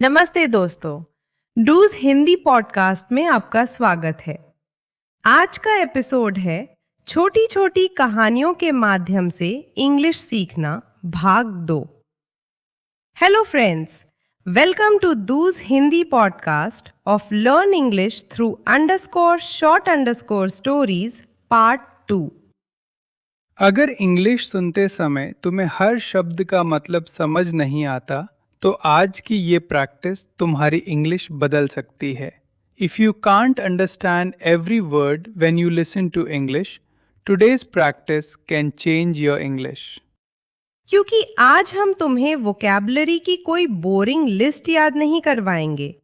नमस्ते दोस्तों, dos Hindi podcast में आपका स्वागत है। आज का एपिसोड है छोटी छोटी कहानियों के माध्यम से इंग्लिश सीखना भाग 2। हेलो फ्रेंड्स, वेलकम टू डूज Hindi podcast of learn English through _short_stories part 2। अगर इंग्लिश सुनते समय तुम्हें हर शब्द का मतलब समझ नहीं आता तो आज की ये प्रैक्टिस तुम्हारी इंग्लिश बदल सकती है। If you can't understand every word when you listen to English, today's practice can change your English. क्योंकि आज हम तुम्हें वोकैबुलरी की कोई बोरिंग लिस्ट याद नहीं करवाएंगे,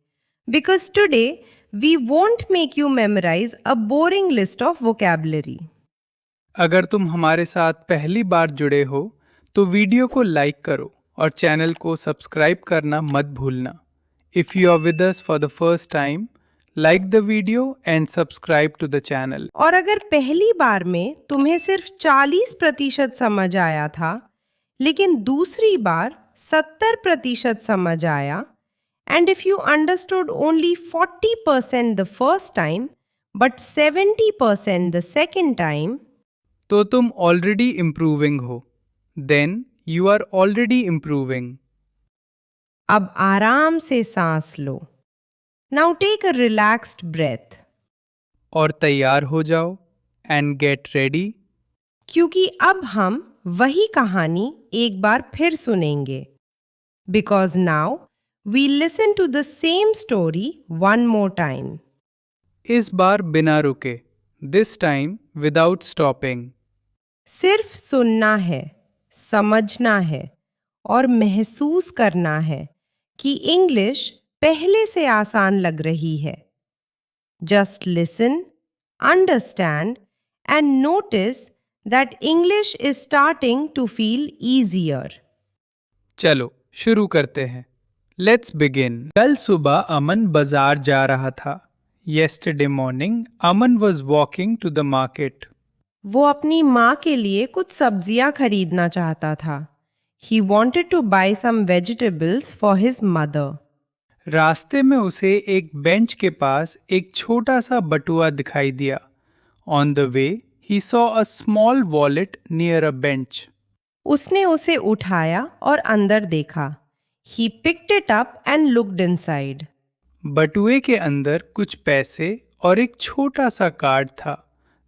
because today we won't make you memorise a boring list of vocabulary. अगर तुम हमारे साथ पहली बार जुड़े हो तो वीडियो को लाइक करो और चैनल को सब्सक्राइब करना मत भूलना। If you are with us for the first time, like the video and subscribe to the channel. और अगर पहली बार में तुम्हें सिर्फ 40% समझ आया था, लेकिन दूसरी बार 70% समझ आया, and if you understood only 40% the first time but 70% the second time, तो तुम ऑलरेडी इम्प्रूविंग हो। Then you are already improving. अब आराम से सांस लो। Now take a relaxed breath. और तैयार हो जाओ एंड गेट रेडी। क्योंकि अब हम वही कहानी एक बार फिर सुनेंगे। Because now we listen to the same story one more time. इस बार बिना रुके, दिस टाइम विदाउट स्टॉपिंग। सिर्फ सुनना है, समझना है और महसूस करना है कि इंग्लिश पहले से आसान लग रही है। Just listen, understand and notice that English is starting to feel easier. चलो शुरू करते हैं। Let's begin. कल सुबह अमन बाजार जा रहा था। Yesterday morning Aman was walking to the market. वो अपनी माँ के लिए कुछ सब्जियां खरीदना चाहता था। He wanted to buy some vegetables for his mother. रास्ते में उसे एक बेंच के पास एक छोटा सा बटुआ दिखाई दिया। On the way he saw a small wallet near a bench. उसने उसे उठाया और अंदर देखा। He picked it up and looked inside. बटुए के अंदर कुछ पैसे और एक छोटा सा कार्ड था।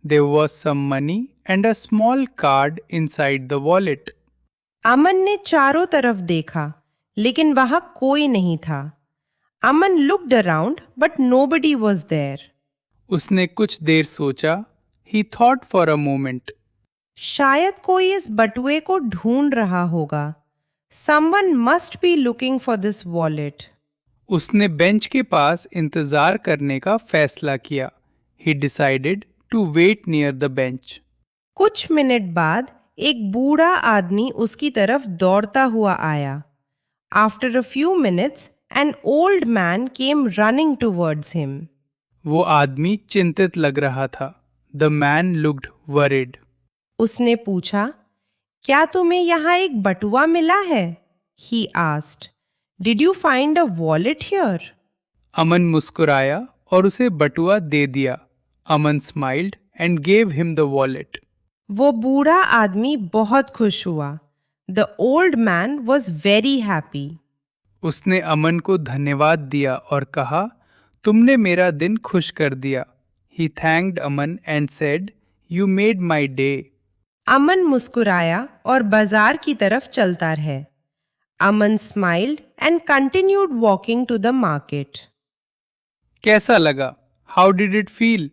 There was some money and a small card inside the wallet. अमन ने चारों तरफ देखा, लेकिन वहां कोई नहीं था। अमन looked around, but nobody was there. उसने कुछ देर सोचा। He thought for a moment. शायद कोई इस बटुए को ढूंढ रहा होगा। Someone must be looking for this wallet. उसने बेंच के पास इंतजार करने का फैसला किया। He decided to wait near the bench. कुछ मिनट बाद एक बूढ़ा आदमी उसकी तरफ दौड़ता हुआ आया। After a few minutes, an old man came running towards him. वो आदमी चिंतित लग रहा था। The man looked worried. उसने पूछा, क्या तुम्हें यहाँ एक बटुआ मिला है? He asked. Did you find a wallet here? अमन मुस्कुराया और उसे बटुआ दे दिया। अमन smiled and gave him the wallet. वो बूढ़ा आदमी बहुत खुश हुआ। The old man was very happy. उसने अमन को धन्यवाद दिया और कहा, तुमने मेरा दिन खुश कर दिया। He thanked Aman and said, You made my day. अमन मुस्कुराया और बाजार की तरफ चलता रहा। अमन smiled and continued walking to the market. कैसा लगा? How did it feel?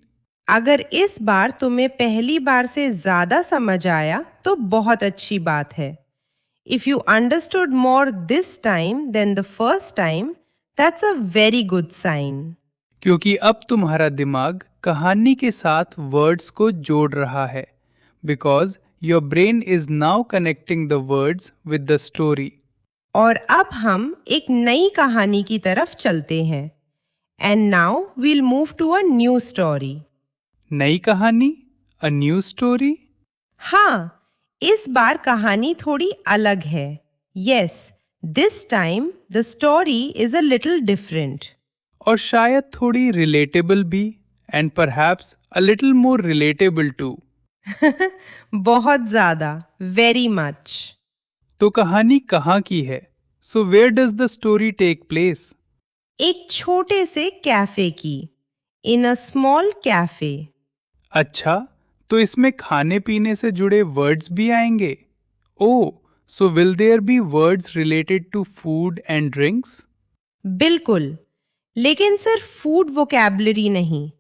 अगर इस बार तुम्हें पहली बार से ज्यादा समझ आया तो बहुत अच्छी बात है। If you understood more this time than the first time, that's a very good sign. क्योंकि अब तुम्हारा दिमाग कहानी के साथ वर्ड्स को जोड़ रहा है। Because your brain is now connecting the words with the story. और अब हम एक नई कहानी की तरफ चलते हैं। And now we'll move to a new story. नई कहानी? A new story? हाँ, इस बार कहानी थोड़ी अलग है। Yes, This time, the story is a little different. और शायद थोड़ी रिलेटेबल भी, and perhaps a little more relatable too. बहुत ज़्यादा, very much. तो कहानी कहाँ की है? So where does the story take place? एक छोटे से कैफे की, in a small cafe. अच्छा, तो इसमें खाने पीने से जुड़े वर्ड्स भी आएंगे? Oh, so will there be words related to food and drinks? बिल्कुल, लेकिन सिर्फ फूड वोकैबुलरी नहीं,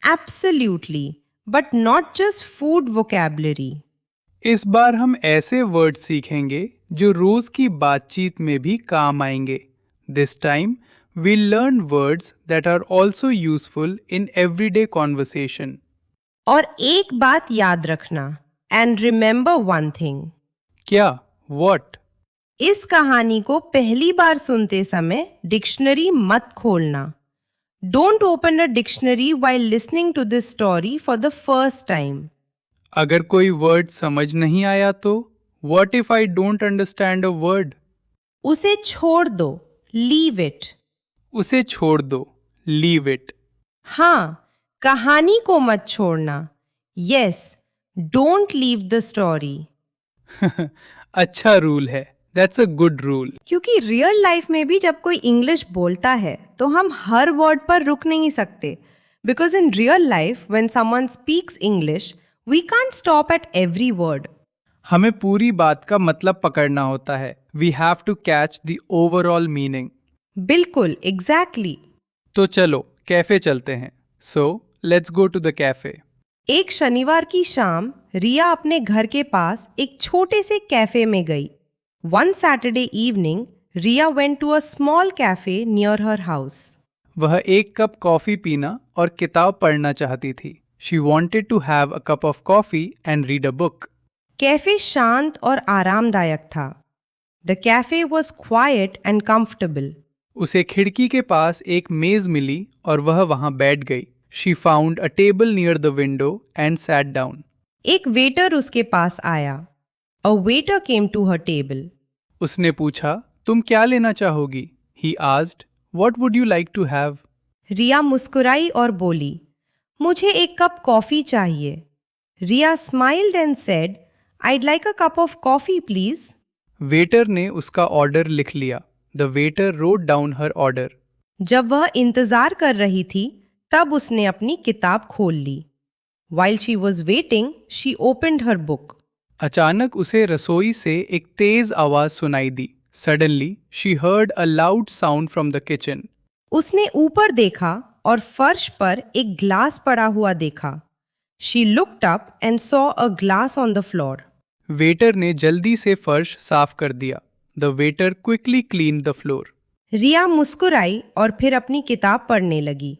absolutely, but not just food vocabulary. इस बार हम ऐसे वर्ड सीखेंगे जो रोज की बातचीत में भी काम आएंगे. This time we'll learn words that are also useful in everyday conversation. और एक बात याद रखना, एंड रिमेंबर वन थिंग. क्या? What? इस कहानी को पहली बार सुनते समय डिक्शनरी मत खोलना. Don't open a dictionary while listening to this story for the first time. अगर कोई वर्ड समझ नहीं आया तो? What if I don't understand a word? उसे छोड़ दो, लीव इट. उसे छोड़ दो. Leave it. हाँ, कहानी को मत छोड़ना. Yes, don't leave the story. अच्छा रूल है. That's a good rule. क्योंकि रियल लाइफ में भी जब कोई इंग्लिश बोलता है तो हम हर वर्ड पर रुक नहीं सकते. Because in real life when someone speaks English we can't stop at every word. हमें पूरी बात का मतलब पकड़ना होता है. We have to catch the overall meaning. बिल्कुल, एग्जैक्टली. तो चलो कैफे चलते हैं. So let's go to the cafe. एक शनिवार की शाम रिया अपने घर के पास एक छोटे से कैफे में गई. One Saturday evening Riya went to a small cafe near her house. वह एक कप कॉफी पीना और किताब पढ़ना चाहती थी. She wanted to have a cup of coffee and read a book. Cafe शांत और आरामदायक था. The cafe was quiet and comfortable. उसे खिड़की के पास एक मेज मिली और वह वहां बैठ गई. She found a table near the window and sat down. एक वेटर उसके पास आया. A waiter came to her table. उसने पूछा, तुम क्या लेना चाहोगी? He asked, what would you like to have? Riya मुस्कुराई और बोली, मुझे एक कप कॉफी चाहिए. Riya smiled and said, I'd like a cup of coffee please. Waiter ने उसका ऑर्डर लिख लिया. The waiter wrote down her order. जब वह इंतजार कर रही थी तब उसने अपनी किताब खोल ली. While she was waiting, she opened her book. अचानक उसे रसोई से एक तेज आवाज सुनाई दी. Suddenly she heard a loud sound from the kitchen. उसने ऊपर देखा और फर्श पर एक ग्लास पड़ा हुआ देखा. She looked up and saw a glass on the floor. Waiter ने जल्दी से फर्श साफ कर दिया. The waiter quickly clean the floor. Riya मुस्कुराई और फिर अपनी किताब पढ़ने लगी.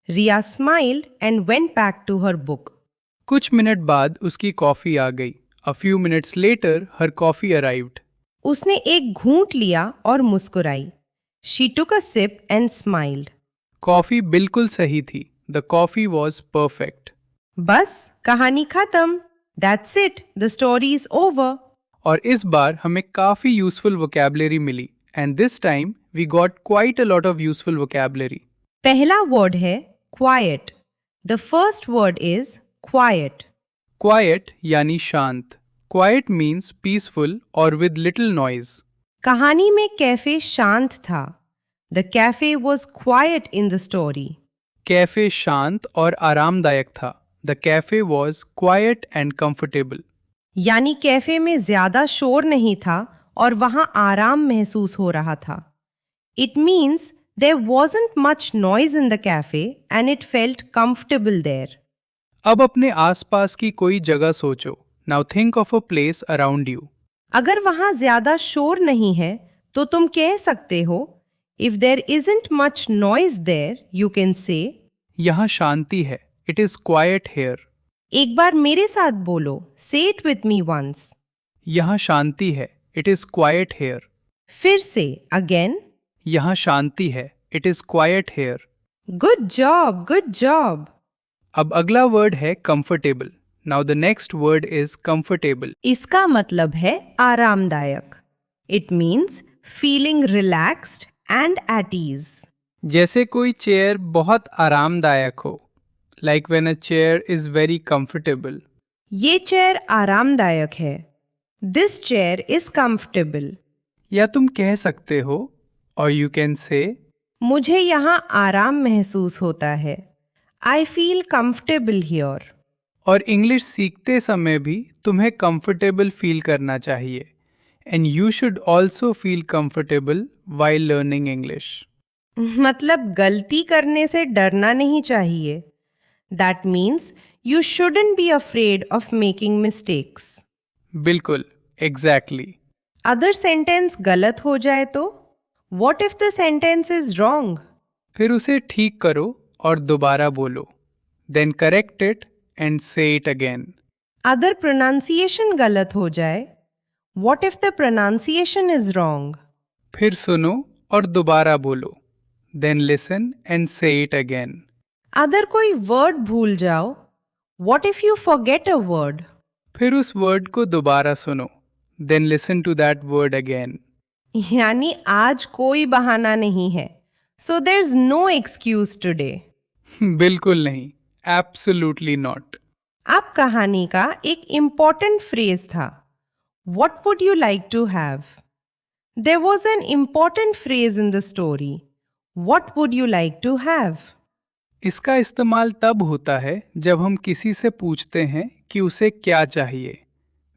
Riya smiled and went back to her book. कुछ मिनट बाद उसकी कॉफी आ गई. A few minutes later her coffee arrived. उसने एक घूंट लिया और मुस्कुराई. She took a sip and smiled. Coffee बिल्कुल सही थी. The coffee was perfect. बस कहानी खत्म. That's it. The story is over. और इस बार हमें काफ़ी यूजफुल वोकैबुलरी मिली. And this time we got quite a lot of useful vocabulary. पहला वर्ड है quiet. The first word is quiet. Quiet यानी शांत. क्वाइट मीन्स पीसफुल और विद लिटिल नॉइज. कहानी में कैफे शांत था. The cafe was quiet in the story. Cafe शांत और आरामदायक था. The cafe was quiet and comfortable. यानी कैफे में ज्यादा शोर नहीं था और वहां आराम महसूस हो रहा था. It means there wasn't much noise in the cafe and it felt comfortable there. अब अपने आसपास की कोई जगह सोचो. Now think of a place around you. अगर वहां ज्यादा शोर नहीं है तो तुम कह सकते हो, If there isn't much noise there, you can say. यहाँ शांति है. It is quiet here. एक बार मेरे साथ बोलो. Say it with me once. यहाँ शांति है. It is quiet here. फिर से again. यहाँ शांति है. It is quiet here. Good job, good job. अब अगला वर्ड है comfortable. Now the next word is comfortable. इसका मतलब है आरामदायक. It means feeling relaxed and at ease. जैसे कोई चेयर बहुत आरामदायक हो, like when a chair is very comfortable. ये चेयर आरामदायक है. This chair is comfortable. या तुम कह सकते हो, or you can say, मुझे यहाँ आराम महसूस होता है. I feel comfortable here. और इंग्लिश सीखते समय भी तुम्हें कंफर्टेबल फील करना चाहिए. And you should also feel comfortable while learning English. मतलब गलती करने से डरना नहीं चाहिए. That means you shouldn't be afraid of making mistakes. बिल्कुल, एग्जैक्टली. अदर सेंटेंस गलत हो जाए तो? What if the sentence is wrong? फिर उसे ठीक करो और दोबारा बोलो. देन करेक्ट इट एंड से इट अगेन. अदर प्रोनाउंसिएशन गलत हो जाए? What if the pronunciation is wrong? फिर सुनो और दोबारा बोलो. देन लिसन एंड से इट अगेन. अदर कोई वर्ड भूल जाओ? What if you forget a word? फिर उस वर्ड को दोबारा सुनो. Then listen to that word again. यानी आज कोई बहाना नहीं है. So there's no excuse today. बिल्कुल नहीं, एब्सोल्युटली नॉट. अब कहानी का एक इम्पॉर्टेंट फ्रेज था. What would you like to have? There was an important phrase in the story. What would you like to have? इसका इस्तेमाल तब होता है जब हम किसी से पूछते हैं कि उसे क्या चाहिए.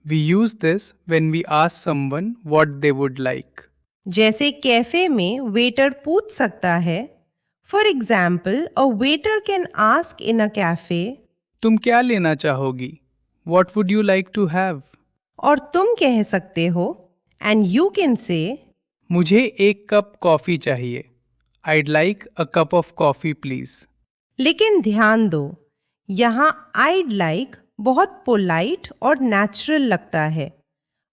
We use this when we ask someone what they would like. जैसे कैफे में वेटर पूछ सकता है. For example, a waiter can ask in a cafe, तुम क्या लेना चाहोगी? What would you like to have? और तुम कह सकते हो, and you can say, मुझे एक कप कॉफ़ी चाहिए. I'd like a cup of coffee please. लेकिन ध्यान दो, यहाँ I'd like बहुत पोलाइट और नेचुरल लगता है.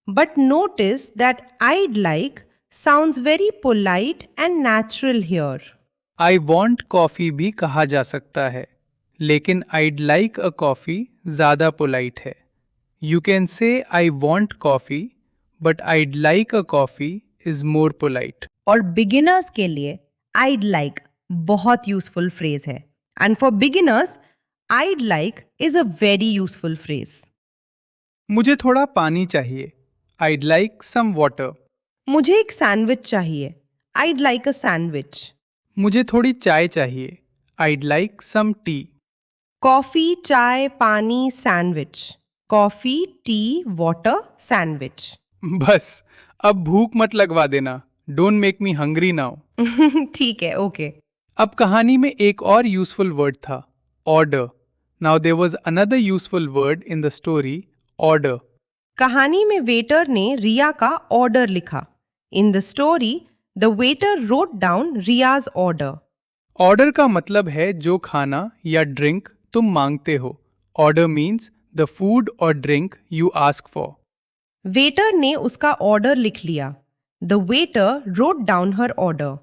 But notice that I'd like sounds very polite and natural here. I want coffee भी कहा जा सकता है, लेकिन I'd like a coffee ज़्यादा पोलाइट है. You can say I want coffee, but I'd like a coffee is more polite. और beginners के लिए I'd like बहुत यूजफुल फ्रेज है. And for beginners I'd like is a very useful phrase. मुझे थोड़ा पानी चाहिए. I'd like some water. मुझे एक सैंडविच चाहिए. I'd like a sandwich. मुझे थोड़ी चाय चाहिए. I'd like some tea. Coffee, चाय, पानी, sandwich. Coffee, T, water, sandwich. बस, अब भूख मत लगवा देना. Don't make me hungry now. ठीक है, ओके. अब कहानी में एक और यूजफुल वर्ड था, order. Now there was another useful word in the story, order. कहानी में वेटर ने रिया का ऑर्डर लिखा. In the story the waiter wrote down Riya's order. Order का मतलब है जो खाना या ड्रिंक तुम मांगते हो. ऑर्डर मीन्स द फूड और drink you ask for. Waiter ने उसका ऑर्डर लिख लिया. The waiter wrote down her order.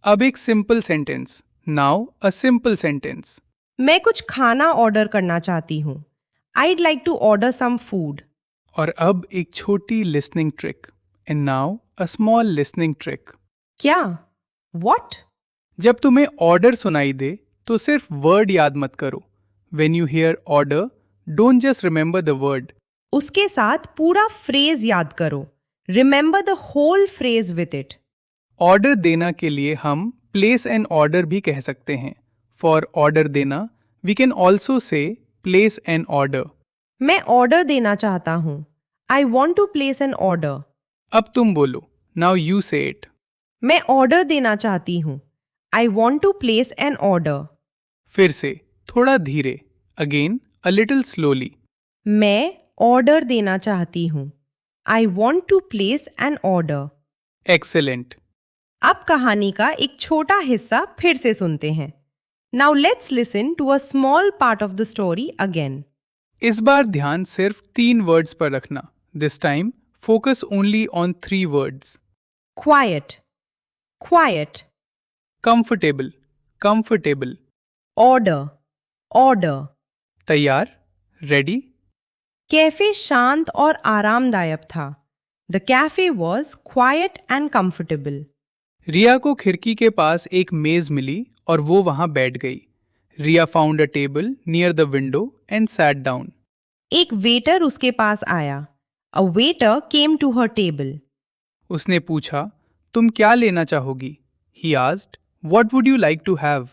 अब एक simple sentence. Now a simple sentence. मैं कुछ खाना ऑर्डर करना चाहती हूँ. I'd like to order some food. और अब एक छोटी listening trick. And now a small listening trick. क्या? What? जब तुम्हें ऑर्डर सुनाई दे तो सिर्फ वर्ड याद मत करो. When you hear order, don't just remember the word. उसके साथ पूरा फ्रेज याद करो. Remember the whole phrase with it. Order देना के लिए हम प्लेस एन ऑर्डर भी कह सकते हैं. फॉर ऑर्डर देना we can also say place an order. मैं ऑर्डर देना चाहता हूँ. I want to place an order. अब तुम बोलो. नाउ यू से इट. मैं ऑर्डर देना चाहती हूँ. I want to place an order. फिर से थोड़ा धीरे. Again a little slowly. मैं ऑर्डर देना चाहती हूँ. I want to place an order. Excellent. अब कहानी का एक छोटा हिस्सा फिर से सुनते हैं. Now let's listen to a small part of the story again. इस बार ध्यान सिर्फ 3 वर्ड्स पर रखना. This time focus only on 3 words. Quiet, quiet. Comfortable, comfortable. Order, order. तैयार? रेडी? कैफे शांत और आरामदायक था. The cafe was quiet and comfortable. रिया को खिड़की के पास एक मेज मिली और वो वहां बैठ गई। Riya found a table near the window and sat down. एक वेटर उसके पास आया. A waiter came to her table. उसने पूछा, तुम क्या लेना चाहोगी? He asked, what would you like to have?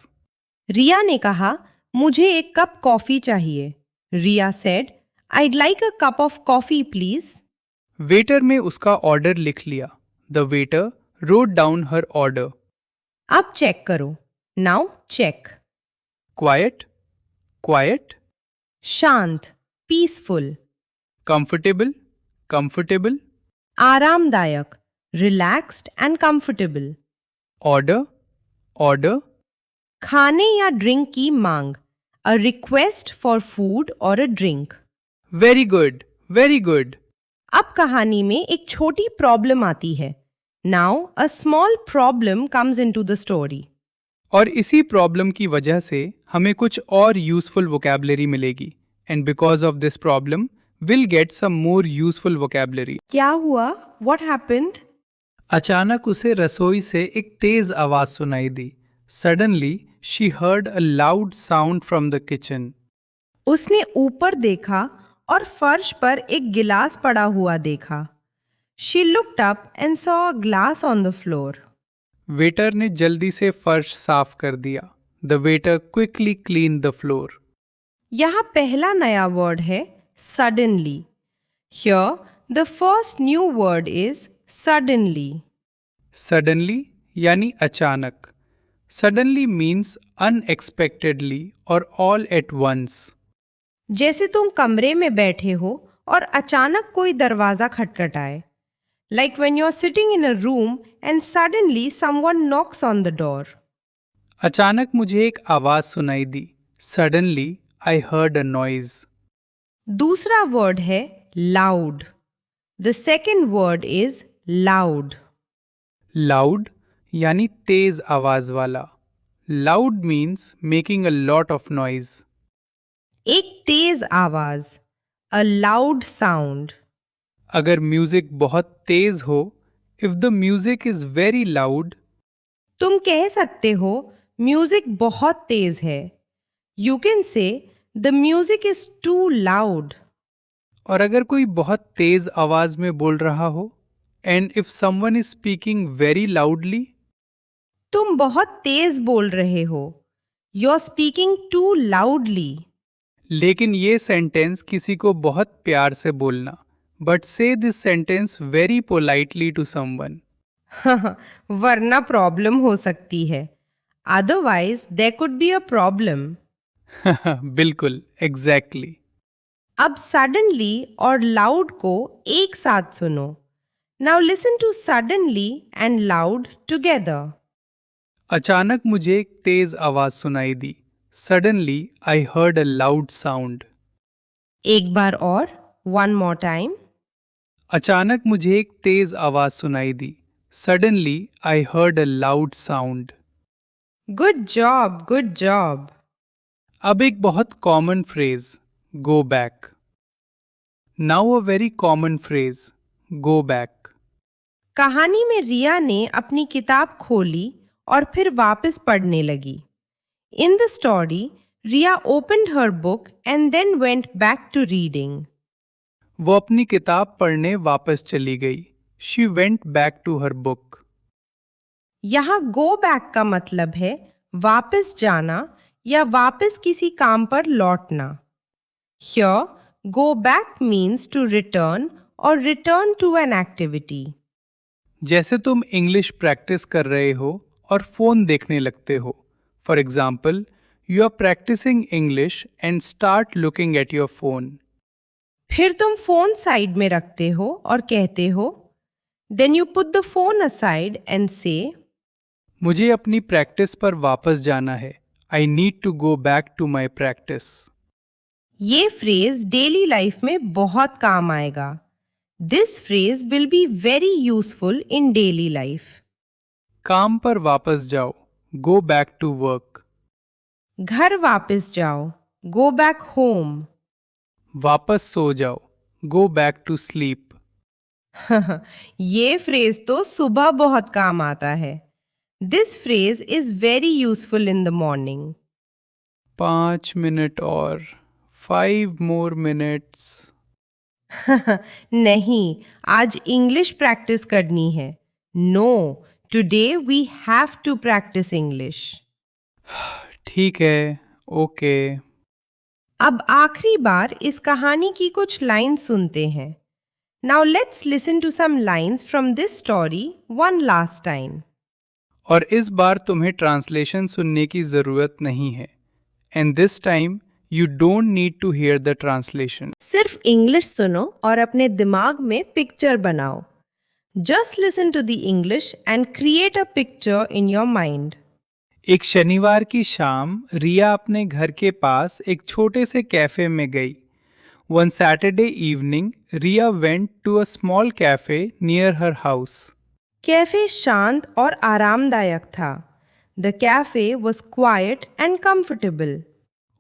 रिया ने कहा, मुझे एक कप कॉफी चाहिए. रिया said, I'd like a cup of coffee, please. Waiter ने उसका ऑर्डर लिख लिया। The waiter wrote down her order. अब चेक करो. Now check. Quiet, quiet, शांत, peaceful. comfortable, comfortable, आरामदायक, relaxed and comfortable. order, order, खाने या ड्रिंक की मांग. A request for food or a drink. very good, very good. अब कहानी में एक छोटी प्रॉब्लम आती है. Now a small problem comes into the story. और इसी प्रॉब्लम की वजह से हमें कुछ और यूजफुल वोकैबलरी मिलेगी and because of this problem will get some more useful vocabulary. क्या हुआ? What happened? अचानक उसे रसोई से एक तेज आवाज सुनाई दी। Suddenly she heard a loud sound from the kitchen. उसने ऊपर देखा और फर्श पर एक गिलास पड़ा हुआ देखा. She looked up and saw a glass on the floor. Waiter ने जल्दी से फर्श साफ कर दिया। The waiter quickly clean the floor. यहाँ पहला नया वर्ड है suddenly. Here the first new word is suddenly. Suddenly यानी अचानक। सडनली मीन्स अनएक्सपेक्टेडली और ऑल एट वंस। जैसे तुम कमरे में बैठे हो और अचानक कोई दरवाजा खटखटाए. Like when you're sitting in a room and suddenly someone knocks on the door. अचानक मुझे एक आवाज सुनाई दी। Suddenly I heard a noise. दूसरा वर्ड है loud. The second word is loud. Loud यानी तेज आवाज वाला। Loud means making a lot of noise. एक तेज आवाज, a loud sound. अगर म्यूजिक बहुत तेज हो, if the music is very loud, तुम कह सकते हो म्यूजिक बहुत तेज है. You can say the music is too loud. और अगर कोई बहुत तेज आवाज में बोल रहा हो, and if someone is speaking very loudly, तुम बहुत तेज बोल रहे हो. You're speaking too loudly. लेकिन ये सेंटेंस किसी को बहुत प्यार से बोलना। But say this sentence very politely to someone. वरना प्रॉब्लम हो सकती है. Otherwise there could be a problem. बिल्कुल, एग्जैक्टली। अब suddenly और loud को एक साथ सुनो. Now listen to suddenly and loud together. अचानक मुझे एक तेज आवाज सुनाई दी। Suddenly I heard a loud sound. एक बार और. One more time. अचानक मुझे एक तेज आवाज सुनाई दी। Suddenly I heard a loud sound. Good job, good job. अब एक बहुत common phrase, go back. Now a very common phrase, go back. कहानी में रिया ने अपनी किताब खोली और फिर वापस पढ़ने लगी. In the story, Riya opened her book and then went back to reading. वो अपनी किताब पढ़ने वापस चली गई। She went back to her book. यहाँ go back का मतलब है वापस जाना या वापस किसी काम पर लौटना. Here, go back means to return or return to an activity. जैसे तुम इंग्लिश प्रैक्टिस कर रहे हो और फोन देखने लगते हो। For example, you are practising English and start looking at your phone. फिर तुम फोन साइड में रखते हो और कहते हो. Then you put the phone aside and say, मुझे अपनी प्रैक्टिस पर वापस जाना है। I need to go back to my practice. ये फ्रेज डेली लाइफ में बहुत काम आएगा. This phrase will be very useful in daily life. काम पर वापस जाओ, गो बैक टू वर्क। घर वापस जाओ, गो बैक होम. वापस सो जाओ, गो बैक टू स्लीप। ये फ्रेज तो सुबह बहुत काम आता है. This phrase is very useful in the morning. 5 minute और 5 more minutes. नहीं, आज इंग्लिश प्रैक्टिस करनी है. No, today we have to practise English. ठीक है, ओके. अब आखिरी बार इस कहानी की कुछ लाइन्स सुनते हैं. Now let's listen to some lines from this story one last time. और इस बार तुम्हें ट्रांसलेशन सुनने की ज़रूरत नहीं है. And this time you don't need to hear the translation. सिर्फ इंग्लिश सुनो और अपने दिमाग में पिक्चर बनाओ. Just listen to the English and create a picture in your mind. एक शनिवार की शाम रिया अपने घर के पास एक छोटे से कैफे में गई. One Saturday evening Riya went to a small cafe near her house. Cafe शांत और आरामदायक था. The cafe was quiet and comfortable.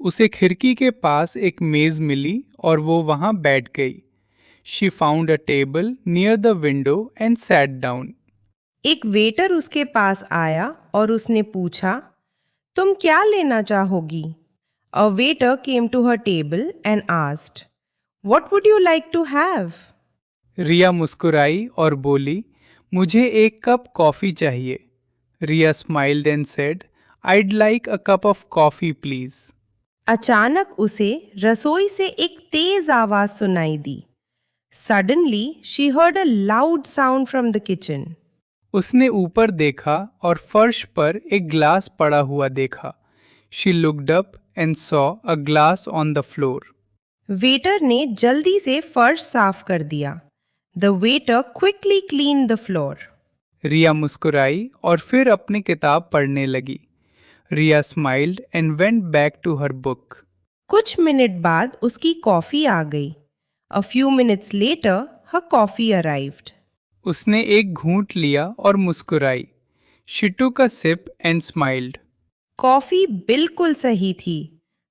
उसे खिड़की के पास एक मेज मिली और वो वहां बैठ गई. She found a table near the window and sat down. एक वेटर उसके पास आया और उसने पूछा, तुम क्या लेना चाहोगी? A waiter came to her table and asked, what would you like to have? Riya मुस्कुराई और बोली, मुझे एक कप कॉफ़ी चाहिए. Riya smiled and said, I'd like a cup of coffee please. अचानक उसे रसोई से एक तेज आवाज सुनाई दी. Suddenly she heard a loud sound from the kitchen. उसने ऊपर देखा और फर्श पर एक ग्लास पड़ा हुआ देखा. She looked up and saw a glass on the floor. Waiter ने जल्दी से फर्श साफ कर दिया. The waiter quickly clean the floor. Riya मुस्कुराई और फिर अपनी किताब पढ़ने लगी. Riya smiled and went back to her book. कुछ मिनट बाद उसकी कॉफी आ गई. A few minutes later her coffee arrived. उसने एक घूंट लिया और मुस्कुराई. She took a sip and smiled. Coffee बिल्कुल सही थी.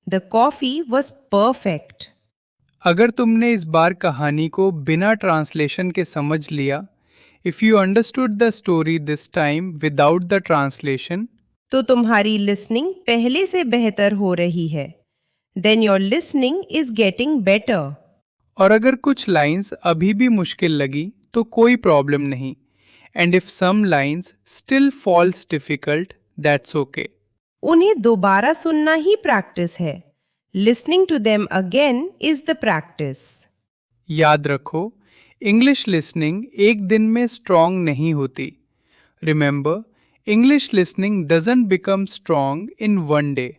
The coffee was perfect. अगर तुमने इस बार कहानी को बिना ट्रांसलेशन के समझ लिया, if you understood the story this time without the translation, तो तुम्हारी लिसनिंग पहले से बेहतर हो रही है. Then your listening is getting better. और अगर कुछ लाइंस अभी भी मुश्किल लगी तो कोई प्रॉब्लम नहीं. And if some lines still falls difficult, that's okay. उन्हें दोबारा सुनना ही प्रैक्टिस है. Listening to them again is the practice. याद रखो, इंग्लिश लिसनिंग एक दिन में स्ट्रॉन्ग नहीं होती. Remember, English listening doesn't become strong in one day.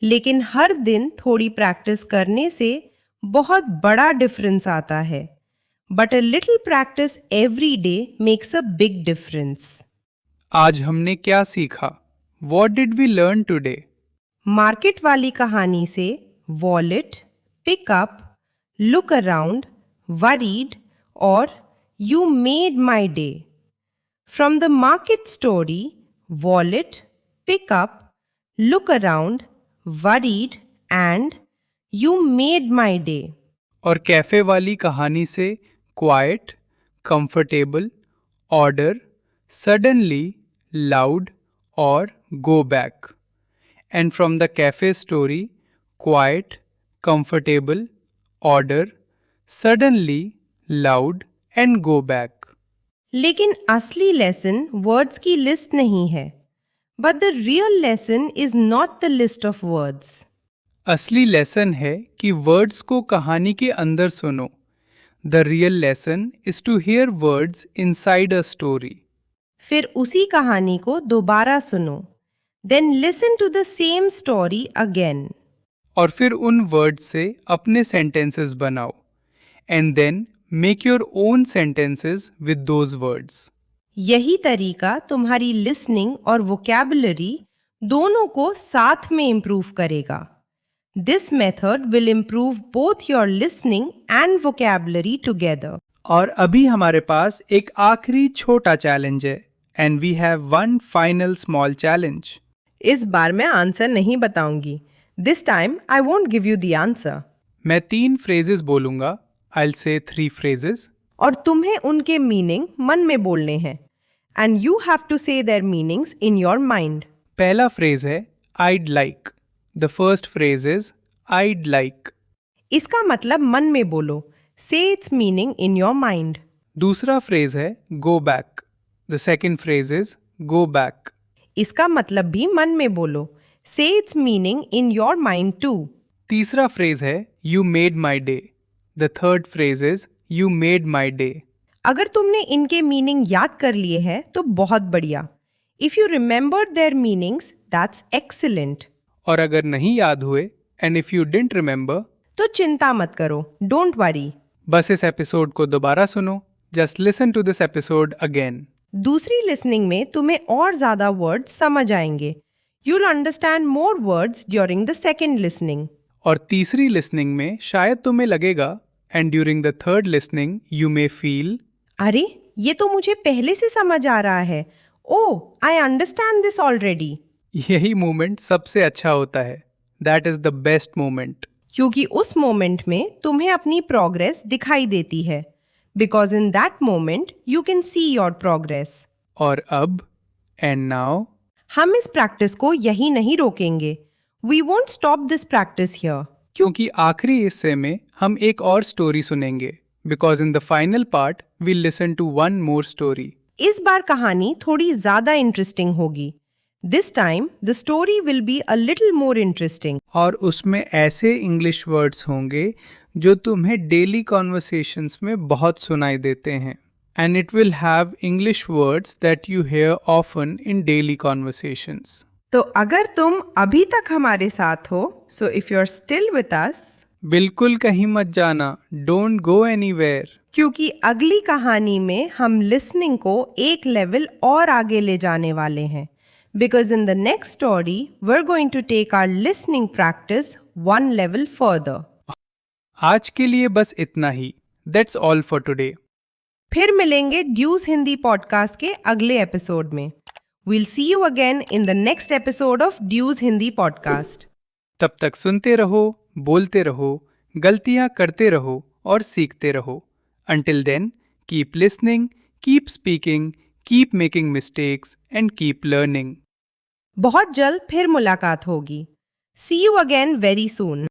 लेकिन हर दिन थोड़ी प्रैक्टिस करने से बहुत बड़ा डिफरेंस आता है. But a little practice every day makes a big difference. आज हमने क्या सीखा? What did we learn today? Market वाली कहानी से wallet, pick up, look around, worried और you made my day. From the market story, wallet, pick up, look around, worried and you made my day. और cafe वाली कहानी से quiet, comfortable, order, suddenly, loud और go back. And from the cafe story, quite, comfortable, order, suddenly, loud and go back. लेकिन असली lesson words की list नहीं है. But the real lesson is not the list of words. असली lesson है कि words को कहानी के अंदर सुनो. The real lesson is to hear words inside a story. फिर उसी कहानी को दोबारा सुनो. Then listen to the same story again. और फिर उन वर्ड्स से अपने सेंटेंसेस बनाओ. And then make your own sentences with those words. यही तरीका तुम्हारी लिसनिंग और वोकैबुलरी दोनों को साथ में इम्प्रूव करेगा. This method will improve both your listening and vocabulary together. और अभी हमारे पास एक आखिरी छोटा चैलेंज है. And we have one final small challenge. इस बार मैं आंसर नहीं बताऊंगी. This time I won't give you the answer. मैं 3 फ्रेजेस बोलूंगा. I'll say 3 phrases. और तुम्हें उनके मीनिंग मन में बोलने हैं एंड यू हैव टू से there meanings in your mind. पहला फ्रेज है I'd like. The first phrase is I'd like. इसका मतलब मन में बोलो, say its meaning in your mind. दूसरा फ्रेज है go back. The second phrase is go back. इसका मतलब भी मन में बोलो, say its meaning in your mind too. तीसरा फ्रेज है You made my day. The third phrase is You made my day. अगर तुमने इनके मीनिंग याद कर लिए हैं तो बहुत बढ़िया। If you remembered there meanings that's excellent. और अगर नहीं याद हुए and if you didn't remember, तो चिंता मत करो, डोंट वरी। बस इस एपिसोड को दोबारा सुनो। Just listen to this episode again. दूसरी लिसनिंग में तुम्हें और ज्यादा वर्ड्स समझ आएंगे। You'll understand more words during the second listening. और तीसरी लिसनिंग में शायद तुम्हें लगेगा and during the third listening you may feel, अरे ये तो मुझे पहले से समझ आ रहा है। ओह, आई अंडरस्टैंड दिस ऑलरेडी। यही मोमेंट सबसे अच्छा होता है। That is the best moment. क्योंकि उस मोमेंट में तुम्हें अपनी प्रोग्रेस दिखाई देती है। Because in that moment you can see your progress. और अब एंड नाउ हम इस प्रैक्टिस को यही नहीं रोकेंगे। We won't stop this practice here. क्योंकि आखिरी हिस्से में हम एक और स्टोरी सुनेंगे। Because in the final part we listen to one more story. इस बार कहानी थोड़ी ज्यादा इंटरेस्टिंग होगी। This time the story will be a little more interesting. और उसमें ऐसे इंग्लिश वर्ड्स होंगे जो तुम्हें डेली कॉन्वर्सेशंस में बहुत सुनाई देते हैं। And it will have English words that you hear often in daily conversations. तो अगर तुम अभी तक हमारे साथ हो, so if you are still with us, बिल्कुल कहीं मत जाना। Don't go anywhere. क्योंकि अगली कहानी में हम लिसनिंग को एक लेवल और आगे ले जाने वाले हैं। Because in the next story we are going to take our listening practice one level further. आज के लिए बस इतना ही। That's all for today. फिर मिलेंगे ड्यूज हिंदी पॉडकास्ट के अगले एपिसोड में। We'll see you again in the next episode of Dues Hindi podcast. तब तक सुनते रहो, बोलते रहो, गलतियां करते रहो और सीखते रहो। Until then, keep listening, keep speaking, keep making mistakes and keep learning. बहुत जल्द फिर मुलाकात होगी। सी यू अगेन वेरी सून।